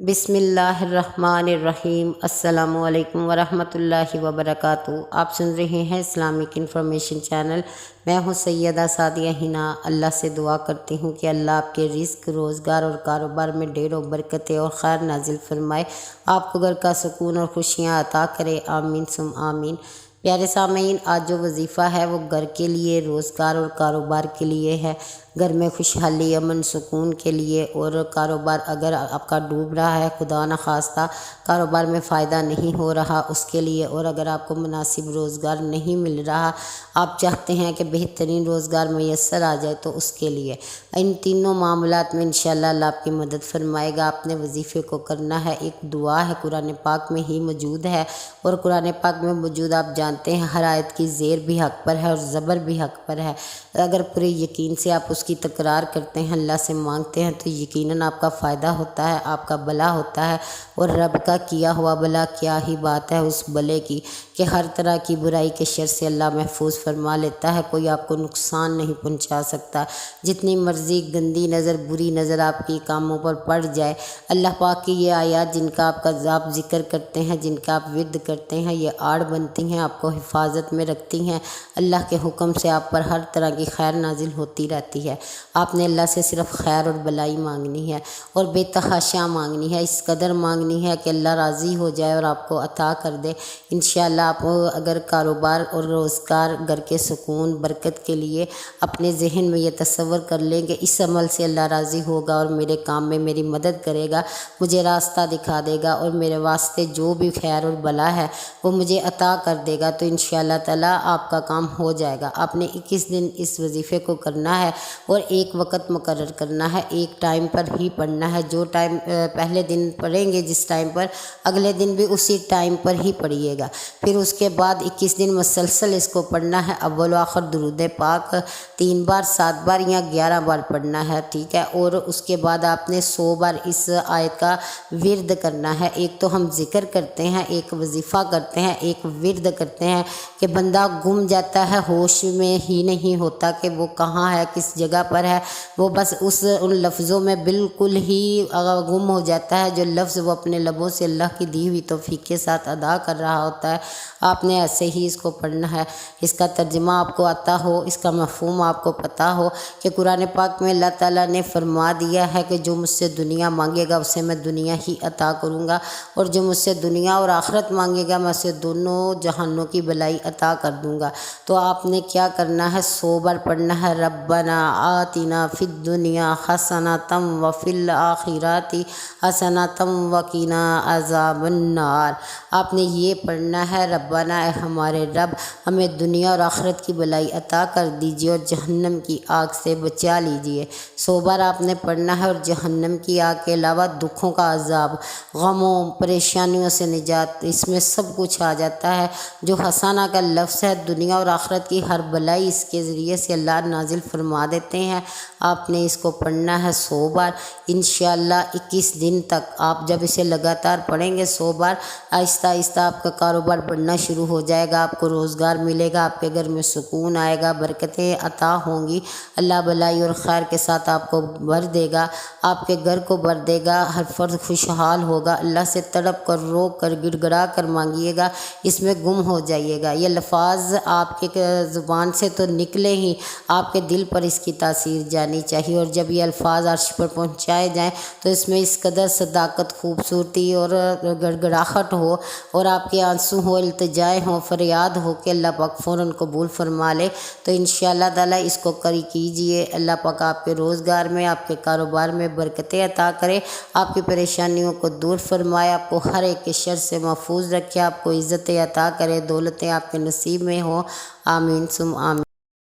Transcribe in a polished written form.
بسم اللہ الرحمن الرحیم۔ السلام علیکم ورحمۃ اللہ وبرکاتہ۔ آپ سن رہے ہیں اسلامک انفارمیشن چینل۔ میں ہوں سیدہ سعدیہ ہنا۔ اللہ سے دعا کرتی ہوں کہ اللہ آپ کے رزق، روزگار اور کاروبار میں ڈھیر و برکتیں اور خیر نازل فرمائے، آپ کو گھر کا سکون اور خوشیاں عطا کرے، آمین ثم آمین۔ پیارے سامعین، آج جو وظیفہ ہے وہ گھر کے لیے، روزگار اور کاروبار کے لیے ہے۔ گھر میں خوشحالی، امن، سکون کے لیے، اور کاروبار اگر آپ کا ڈوب رہا ہے، خدا نخواستہ کاروبار میں فائدہ نہیں ہو رہا، اس کے لیے، اور اگر آپ کو مناسب روزگار نہیں مل رہا، آپ چاہتے ہیں کہ بہترین روزگار میسر آ جائے، تو اس کے لیے ان تینوں معاملات میں انشاءاللہ اللہ آپ کی مدد فرمائے گا۔ آپ نے وظیفے کو کرنا ہے۔ ایک دعا ہے، قرآن پاک میں ہی موجود ہے، اور قرآن پاک میں موجود آپ جانتے ہیں ہر آیت کی زیر بھی حق پر ہے اور زبر بھی حق پر ہے۔ اگر پورے یقین سے آپ اس کی تکرار کرتے ہیں، اللہ سے مانگتے ہیں، تو یقیناً آپ کا فائدہ ہوتا ہے، آپ کا بھلا ہوتا ہے۔ اور رب کا کیا ہوا بھلا کیا ہی بات ہے اس بھلے کی، کہ ہر طرح کی برائی کے شر سے اللہ محفوظ فرما لیتا ہے، کوئی آپ کو نقصان نہیں پہنچا سکتا۔ جتنی مرضی گندی نظر، بری نظر آپ کی کاموں پر پڑ جائے، اللہ پاک کی یہ آیات جن کا آپ ذکر کرتے ہیں، جن کا آپ ورد کرتے ہیں، یہ آڑ بنتی ہیں، آپ کو حفاظت میں رکھتی ہیں۔ اللہ کے حکم سے آپ پر ہر طرح کی خیر نازل ہوتی رہتی ہے۔ آپ نے اللہ سے صرف خیر اور بھلائی مانگنی ہے، اور بے تحاشا مانگنی ہے، اس قدر مانگنی ہے کہ اللہ راضی ہو جائے اور آپ کو عطا کر دے۔ انشاءاللہ آپ اگر کاروبار اور روزگار، گھر کے سکون، برکت کے لیے اپنے ذہن میں یہ تصور کر لیں کہ اس عمل سے اللہ راضی ہوگا اور میرے کام میں میری مدد کرے گا، مجھے راستہ دکھا دے گا، اور میرے واسطے جو بھی خیر اور بھلا ہے وہ مجھے عطا کر دے گا، تو انشاءاللہ تعالیٰ آپ کا کام ہو جائے گا۔ آپ نے 21 دن اس وظیفے کو کرنا ہے، اور ایک وقت مقرر کرنا ہے، ایک ٹائم پر ہی پڑھنا ہے۔ جو ٹائم پہلے دن پڑھیں گے جس ٹائم پر، اگلے دن بھی اسی ٹائم پر ہی پڑھیے گا۔ پھر اس کے بعد 21 دن مسلسل اس کو پڑھنا ہے۔ اول و آخر درود پاک 3 بار، 7 بار یا 11 بار پڑھنا ہے، ٹھیک ہے۔ اور اس کے بعد آپ نے 100 بار اس آیت کا ورد کرنا ہے۔ ایک تو ہم ذکر کرتے ہیں، ایک وظیفہ کرتے ہیں، ایک ورد کرتے ہیں، کہ بندہ گم جاتا ہے، ہوش میں ہی نہیں ہوتا کہ وہ کہاں ہے، کس جگہ پر ہے، وہ بس ان لفظوں میں بالکل ہی گم ہو جاتا ہے، جو لفظ وہ اپنے لبوں سے اللہ کی دی ہوئی توفیق کے ساتھ ادا کر رہا ہوتا ہے۔ آپ نے ایسے ہی اس کو پڑھنا ہے۔ اس کا ترجمہ آپ کو آتا ہو، اس کا مفہوم آپ کو پتہ ہو، کہ قرآن پاک میں اللہ تعالیٰ نے فرما دیا ہے کہ جو مجھ سے دنیا مانگے گا اسے میں دنیا ہی عطا کروں گا، اور جو مجھ سے دنیا اور آخرت مانگے گا میں اسے دونوں جہانوں کی بھلائی عطا کر دوں گا۔ تو آپ نے کیا کرنا ہے، 100 بار پڑھنا ہے، ربنا آتنا فی الدنیا حسنۃ وفی الآخرۃ حسنۃ وقنا عذاب النار۔ آپ نے یہ پڑھنا ہے، ربنا، اے ہمارے رب، ہمیں دنیا اور آخرت کی بھلائی عطا کر دیجیے اور جہنم کی آگ سے بچا لیجیے۔ 100 بار آپ نے پڑھنا ہے، اور جہنم کی آگ کے علاوہ دکھوں کا عذاب، غموں، پریشانیوں سے نجات، اس میں سب کچھ آ جاتا ہے۔ جو حسنہ کا لفظ ہے، دنیا اور آخرت کی ہر بھلائی اس کے ذریعے سے اللہ نازل فرما دیتے ہیں۔ آپ نے اس کو پڑھنا ہے 100 بار۔ انشاءاللہ 21 دن تک آپ جب اسے لگاتار پڑھیں گے 100 بار، آہستہ آہستہ آپ کا کاروبار بڑھنا شروع ہو جائے گا، آپ کو روزگار ملے گا، آپ کے گھر میں سکون آئے گا، برکتیں عطا ہوں گی، اللہ بھلائی اور خیر کے ساتھ آپ کو بھر دے گا، آپ کے گھر کو بھر دے گا، ہر فرد خوشحال ہوگا۔ اللہ سے تڑپ کر، رو کر، گڑ گڑا کر مانگیے گا، اس میں گم ہو جائیے گا۔ یہ لفظ آپ کے زبان سے تو نکلے ہی، آپ کے دل پر اس کی تاثیر جانی چاہیے، اور جب یہ الفاظ عرش پر پہنچائے جائیں تو اس میں اس قدر صداقت، خوبصورتی اور گڑگڑاہٹ ہو، اور آپ کے آنسو ہو، التجائے ہوں، فریاد ہو کہ اللہ پاک فوراً قبول فرما لے، تو انشاءاللہ تعالیٰ اس کو کیجیے۔ اللہ پاک آپ کے روزگار میں، آپ کے کاروبار میں برکتیں عطا کرے، آپ کی پریشانیوں کو دور فرمائے، آپ کو ہر ایک کے شر سے محفوظ رکھے، آپ کو عزتیں عطا کرے، دولتیں آپ کے نصیب میں ہوں، آمین ثم آمین۔